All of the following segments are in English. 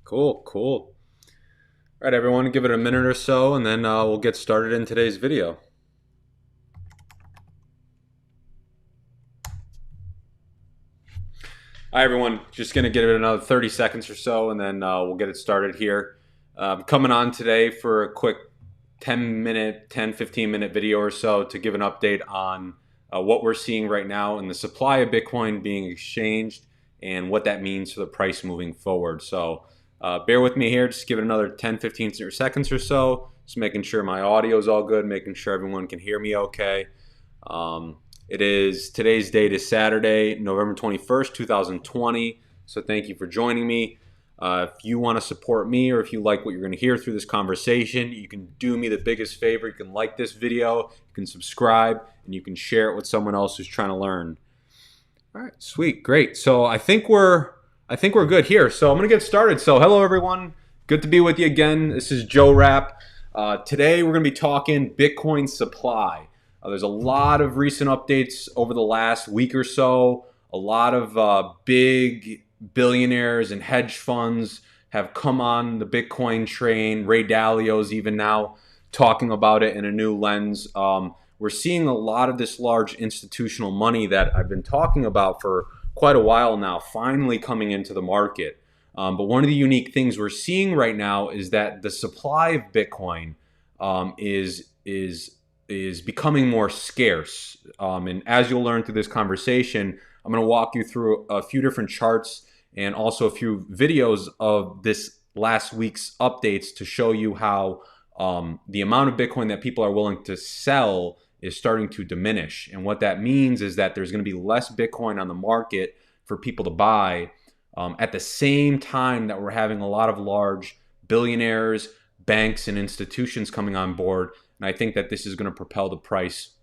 Cool, cool. All right, everyone, give it a minute or so, and then we'll get started in today's video. All right, everyone, just going to give it another 30 seconds or so, and then we'll get it started here. Coming on today for a quick 15-minute video or so to give an update on what we're seeing right now in the supply of Bitcoin being exchanged and what that means for the price moving forward. So bear with me here, just give it another 10-15 seconds or so, just making sure my audio is all good, making sure everyone can hear me okay. Today's date is Saturday, November 21st, 2020. So thank you for joining me. If you want to support me, or if you like what you're going to hear through this conversation, you can do me the biggest favor. You can like this video, you can subscribe, and you can share it with someone else who's trying to learn. All right, sweet, great. So I think we're good here. So I'm going to get started. So hello, everyone. Good to be with you again. This is Joe Rapp. Today we're going to be talking Bitcoin supply. There's a lot of recent updates over the last week or so. A lot of big billionaires and hedge funds have come on the Bitcoin train. Ray Dalio's even now talking about it in a new lens. We're seeing a lot of this large institutional money that I've been talking about for quite a while now finally coming into the market. But one of the unique things we're seeing right now is that the supply of Bitcoin is becoming more scarce. And as you'll learn through this conversation, I'm going to walk you through a few different charts and also a few videos of this last week's updates to show you how the amount of Bitcoin that people are willing to sell is starting to diminish. And what that means is that there's going to be less Bitcoin on the market for people to buy at the same time that we're having a lot of large billionaires, banks, and institutions coming on board. And I think that this is going to propel the price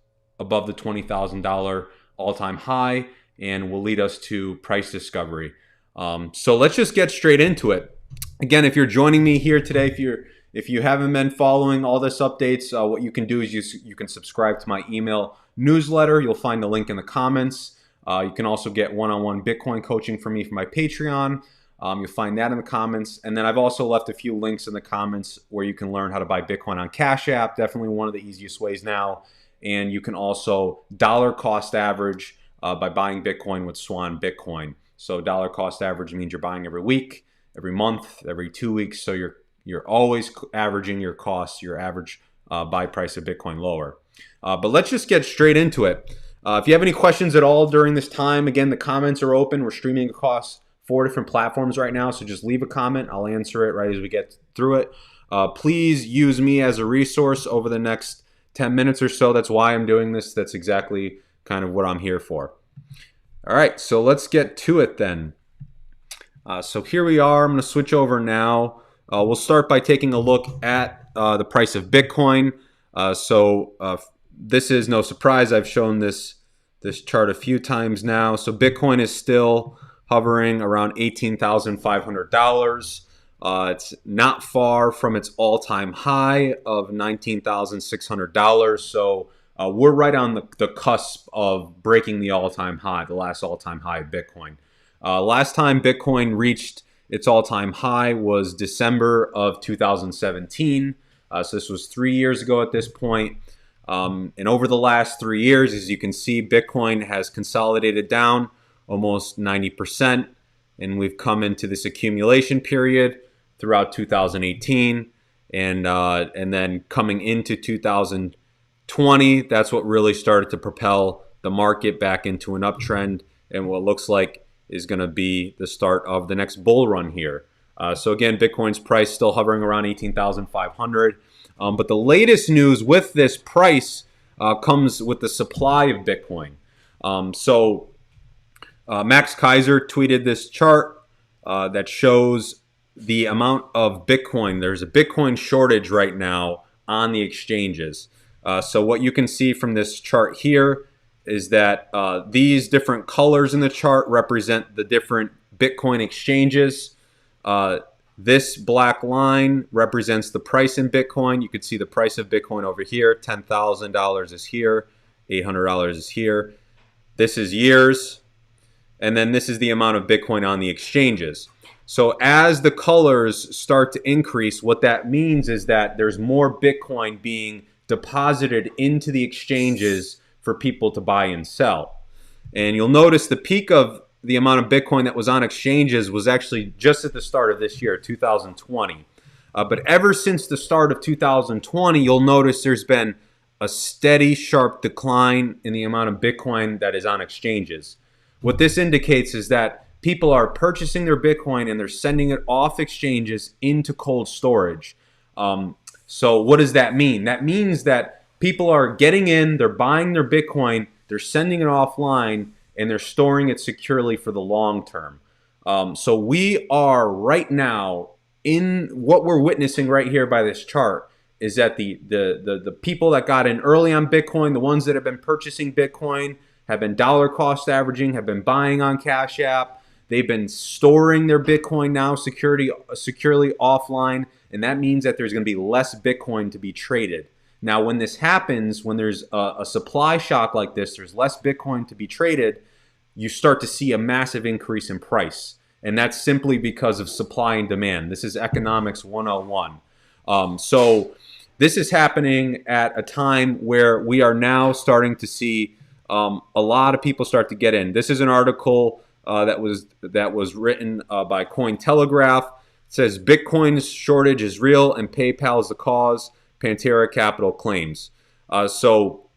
above the $20,000 all-time high and will lead us to price discovery. So let's just get straight into it. Again, if you're joining me here today, if you haven't been following all this updates, what you can do is you can subscribe to my email newsletter. You'll find the link in the comments. You can also get one-on-one Bitcoin coaching from me for my Patreon. You'll find that in the comments. And then I've also left a few links in the comments where you can learn how to buy Bitcoin on Cash App. Definitely one of the easiest ways now. And you can also dollar cost average by buying Bitcoin with Swan Bitcoin. So dollar cost average means you're buying every week, every month, every 2 weeks. So you're always averaging your costs, your average buy price of Bitcoin lower. But let's just get straight into it. If you have any questions at all during this time, again, the comments are open. We're streaming across 4 different platforms right now, so just leave a comment. I'll answer it right as we get through it. Please use me as a resource over the next 10 minutes or so. That's why I'm doing this. That's exactly kind of what I'm here for. All right, so let's get to it then. So here we are. I'm going to switch over now. We'll start by taking a look at the price of Bitcoin. This is no surprise. I've shown this chart a few times now. So Bitcoin is still hovering around $18,500. It's not far from its all-time high of $19,600. So we're right on the cusp of breaking the all-time high, the last all-time high of Bitcoin. Last time Bitcoin reached its all-time high was December of 2017. So this was 3 years ago at this point. And over the last 3 years, as you can see, Bitcoin has consolidated down almost 90%, and we've come into this accumulation period throughout 2018, and then coming into 2020, that's what really started to propel the market back into an uptrend and what looks like is going to be the start of the next bull run here. So again, Bitcoin's price still hovering around 18,500, but the latest news with this price comes with the supply of Bitcoin. Max Kaiser tweeted this chart that shows the amount of Bitcoin. There's a Bitcoin shortage right now on the exchanges. So what you can see from this chart here is that these different colors in the chart represent the different Bitcoin exchanges. This black line represents the price in Bitcoin. You could see the price of Bitcoin over here. $10,000 is here. $800 is here. This is years. And then this is the amount of Bitcoin on the exchanges. So as the colors start to increase, what that means is that there's more Bitcoin being deposited into the exchanges for people to buy and sell. And you'll notice the peak of the amount of Bitcoin that was on exchanges was actually just at the start of this year, 2020. But ever since the start of 2020, you'll notice there's been a steady, sharp decline in the amount of Bitcoin that is on exchanges. What this indicates is that people are purchasing their Bitcoin and they're sending it off exchanges into cold storage. So what does that mean? That means that people are getting in, they're buying their Bitcoin, they're sending it offline, and they're storing it securely for the long term. So we are right now in what we're witnessing right here by this chart is that the people that got in early on Bitcoin, the ones that have been purchasing Bitcoin, have been dollar cost averaging, have been buying on Cash App. They've been storing their Bitcoin now securely offline, and that means that there's going to be less Bitcoin to be traded. Now, when this happens, when there's a supply shock like this, there's less Bitcoin to be traded, you start to see a massive increase in price. And that's simply because of supply and demand. This is economics 101. So this is happening at a time where we are now starting to see a lot of people start to get in. This is an article that was written by Cointelegraph. It says Bitcoin's shortage is real and PayPal is the cause. Pantera Capital claims. So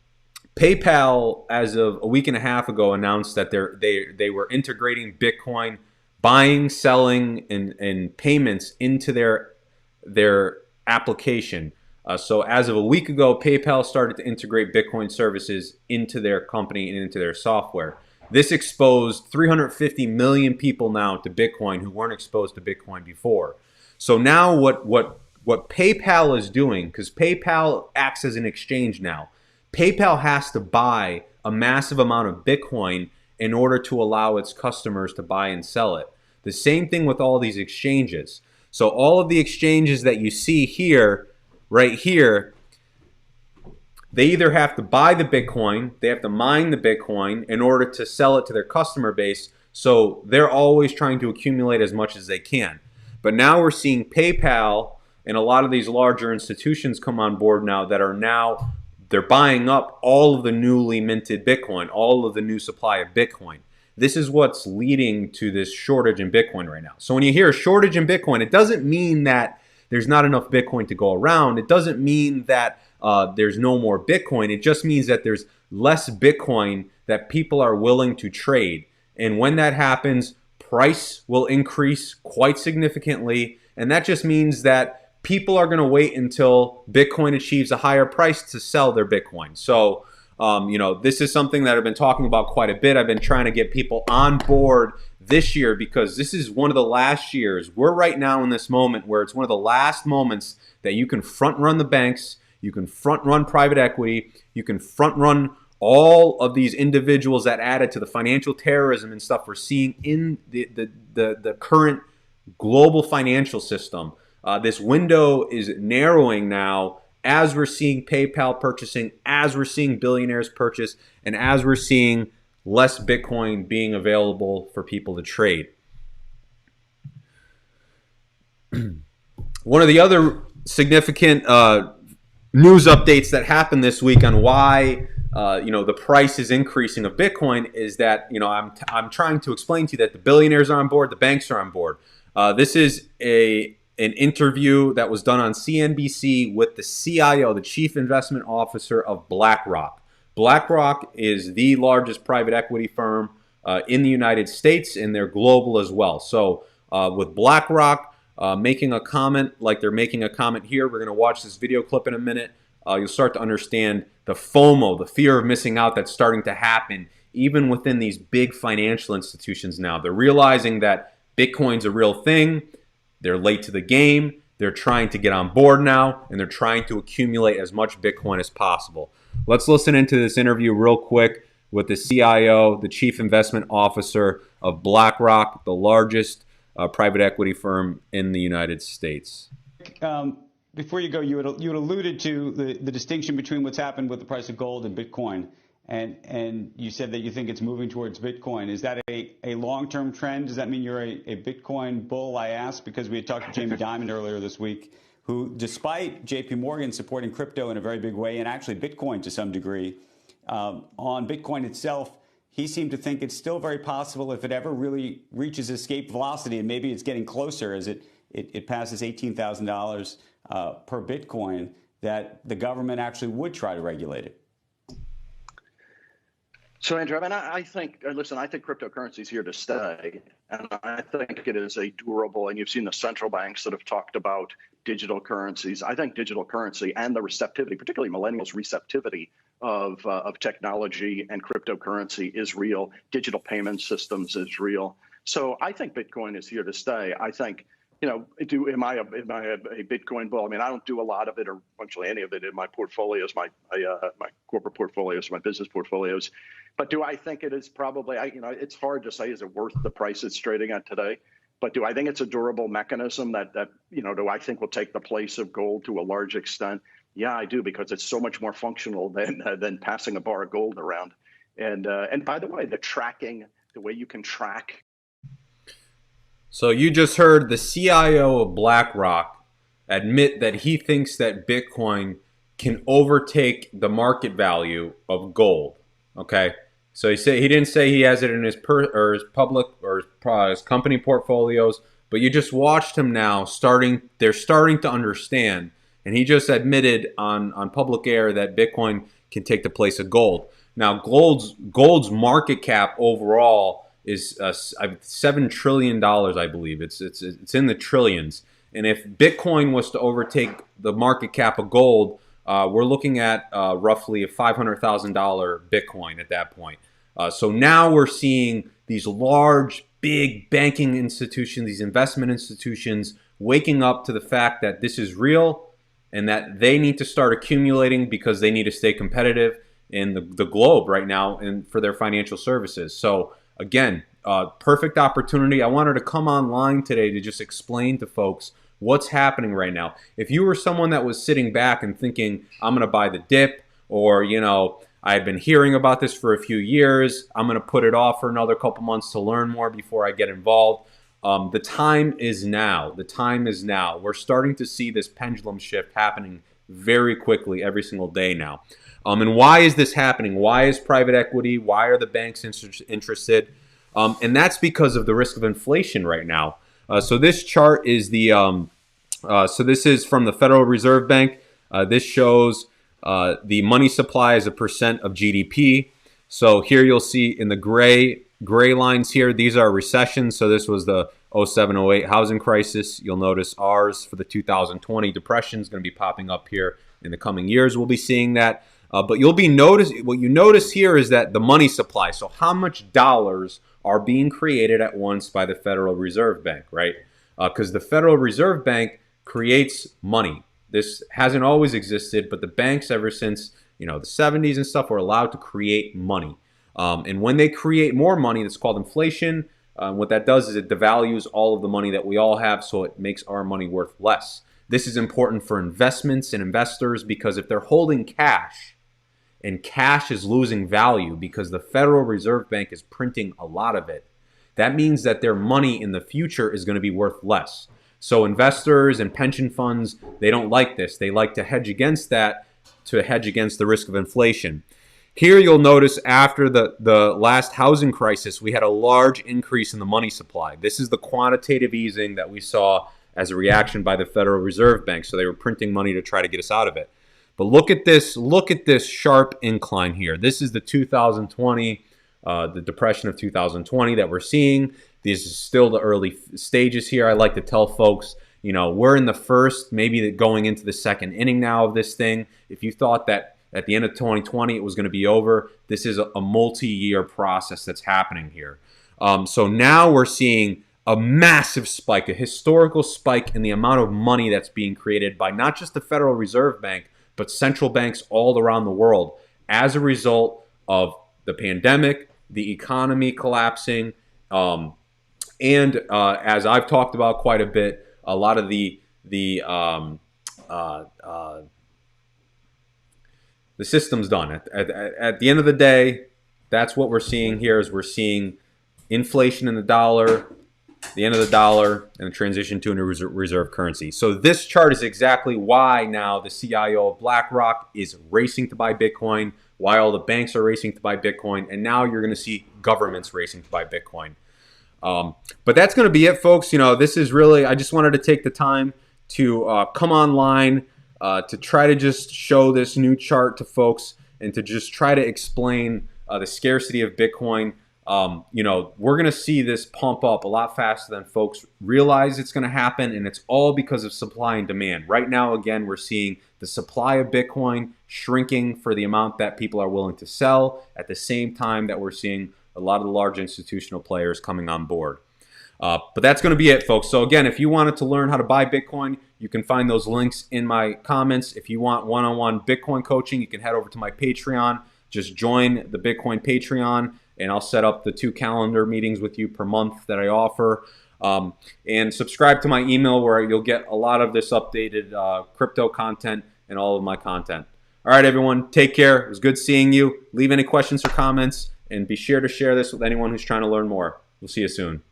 PayPal, as of a week and a half ago, announced that they were integrating Bitcoin buying, selling, and payments into their application. So as of a week ago, PayPal started to integrate Bitcoin services into their company and into their software. This exposed 350 million people now to Bitcoin who weren't exposed to Bitcoin before. So now what PayPal is doing, because PayPal acts as an exchange now, PayPal has to buy a massive amount of Bitcoin in order to allow its customers to buy and sell it. The same thing with all these exchanges. So all of the exchanges that you see here, right here, they either have to buy the Bitcoin, they have to mine the Bitcoin in order to sell it to their customer base. So they're always trying to accumulate as much as they can. But now we're seeing PayPal and a lot of these larger institutions come on board now that are now, they're buying up all of the newly minted Bitcoin, all of the new supply of Bitcoin. This is what's leading to this shortage in Bitcoin right now. So when you hear a shortage in Bitcoin, it doesn't mean that there's not enough Bitcoin to go around. It doesn't mean that there's no more Bitcoin. It just means that there's less Bitcoin that people are willing to trade. And when that happens, price will increase quite significantly. And that just means that people are going to wait until Bitcoin achieves a higher price to sell their Bitcoin. So, this is something that I've been talking about quite a bit. I've been trying to get people on board this year because this is one of the last years. We're right now in this moment where it's one of the last moments that you can front run the banks, you can front run private equity, you can front run all of these individuals that added to the financial terrorism and stuff we're seeing in the current global financial system. This window is narrowing now as we're seeing PayPal purchasing, as we're seeing billionaires purchase, and as we're seeing less Bitcoin being available for people to trade. One of the other significant news updates that happened this week on why the price is increasing of Bitcoin is that I'm trying to explain to you that the billionaires are on board, the banks are on board. This is an interview that was done on CNBC with the CIO, the Chief Investment Officer of BlackRock. BlackRock is the largest private equity firm in the United States, and they're global as well. So with BlackRock making a comment like they're making a comment here, we're going to watch this video clip in a minute. You'll start to understand the FOMO, the fear of missing out that's starting to happen even within these big financial institutions now. They're realizing that Bitcoin's a real thing. They're late to the game. They're trying to get on board now, and they're trying to accumulate as much Bitcoin as possible. Let's listen into this interview real quick with the CIO, the Chief Investment Officer of BlackRock, the largest private equity firm in the United States. Before you go, you had alluded to the distinction between what's happened with the price of gold and Bitcoin. And you said that you think it's moving towards Bitcoin. Is that a long-term trend? Does that mean you're a Bitcoin bull? I asked because we had talked to Jamie Dimon earlier this week, who, despite JP Morgan supporting crypto in a very big way, and actually Bitcoin to some degree, on Bitcoin itself, he seemed to think it's still very possible if it ever really reaches escape velocity, and maybe it's getting closer as it passes $18,000 per Bitcoin, that the government actually would try to regulate it. So, Andrew, I mean, I think, listen, I think cryptocurrency is here to stay. And I think it is a durable, and you've seen the central banks that have talked about digital currencies. I think digital currency and the receptivity, particularly millennials' receptivity of technology and cryptocurrency is real. Digital payment systems is real. So I think Bitcoin is here to stay. I think, am I a Bitcoin bull? I mean, I don't do a lot of it or virtually any of it in my portfolios, my corporate portfolios, my business portfolios. But do I think it is probably, it's hard to say, is it worth the price it's trading at today? But do I think it's a durable mechanism that do I think will take the place of gold to a large extent? Yeah, I do, because it's so much more functional than passing a bar of gold around. And by the way, the way you can track. So you just heard the CIO of BlackRock admit that he thinks that Bitcoin can overtake the market value of gold. Okay, so he didn't say he has it in his public or his company portfolios, but you just watched him now they're starting to understand, and he just admitted on public air that Bitcoin can take the place of gold. Now, gold's market cap overall is $7 trillion, I believe. It's in the trillions. And if Bitcoin was to overtake the market cap of gold, we're looking at roughly a $500,000 Bitcoin at that point. So now we're seeing these large, big banking institutions, these investment institutions, waking up to the fact that this is real and that they need to start accumulating because they need to stay competitive in the globe right now and for their financial services. So again, perfect opportunity. I wanted to come online today to just explain to folks what's happening right now. If you were someone that was sitting back and thinking, I'm going to buy the dip, or, I've been hearing about this for a few years, I'm going to put it off for another couple months to learn more before I get involved. The time is now. The time is now. We're starting to see this pendulum shift happening very quickly every single day now. And why is this happening? Why is private equity? Why are the banks interested? And that's because of the risk of inflation right now. So this chart is so this is from the Federal Reserve Bank. This shows the money supply as a percent of GDP. So here you'll see in the gray lines here, these are recessions. So this was the 07-08 housing crisis. You'll notice ours for the 2020 depression is going to be popping up here in the coming years. We'll be seeing that. But what you notice here is that the money supply. So how much dollars are being created at once by the Federal Reserve Bank, right? Because the Federal Reserve Bank creates money. This hasn't always existed, but the banks ever since the 70s and stuff were allowed to create money. And when they create more money, that's called inflation. What that does is it devalues all of the money that we all have, so it makes our money worth less. This is important for investments and investors because if they're holding cash, and cash is losing value because the Federal Reserve Bank is printing a lot of it, that means that their money in the future is going to be worth less. So investors and pension funds, they don't like this. They like to hedge against that, to hedge against the risk of inflation. Here you'll notice after the last housing crisis, we had a large increase in the money supply. This is the quantitative easing that we saw as a reaction by the Federal Reserve Bank. So they were printing money to try to get us out of it. But look at this sharp incline here. This is the 2020, the depression of 2020 that we're seeing. These are still the early stages here. I like to tell folks, we're in the first, maybe going into the second inning now of this thing. If you thought that at the end of 2020 it was going to be over, this is a multi-year process that's happening here. So now we're seeing a massive spike, a historical spike in the amount of money that's being created by not just the Federal Reserve Bank, but central banks all around the world as a result of the pandemic, the economy collapsing, and as I've talked about quite a bit, a lot of the the system's done. At the end of the day, that's what we're seeing here is we're seeing inflation in the dollar, the end of the dollar, and the transition to a new reserve currency. So this chart is exactly why now the CIO of BlackRock is racing to buy Bitcoin, why all the banks are racing to buy Bitcoin, and now you're going to see governments racing to buy Bitcoin. But that's going to be it, folks. This is really, I just wanted to take the time to come online to try to just show this new chart to folks and to just try to explain the scarcity of Bitcoin. We're going to see this pump up a lot faster than folks realize it's going to happen, and it's all because of supply and demand. Right now, again, we're seeing the supply of Bitcoin shrinking for the amount that people are willing to sell at the same time that we're seeing a lot of the large institutional players coming on board. But that's going to be it, folks. So again, if you wanted to learn how to buy Bitcoin, you can find those links in my comments. If you want one-on-one Bitcoin coaching, you can head over to my Patreon. Just join the Bitcoin Patreon, and I'll set up the 2 calendar meetings with you per month that I offer. And subscribe to my email where you'll get a lot of this updated crypto content and all of my content. All right, everyone, take care. It was good seeing you. Leave any questions or comments, and be sure to share this with anyone who's trying to learn more. We'll see you soon.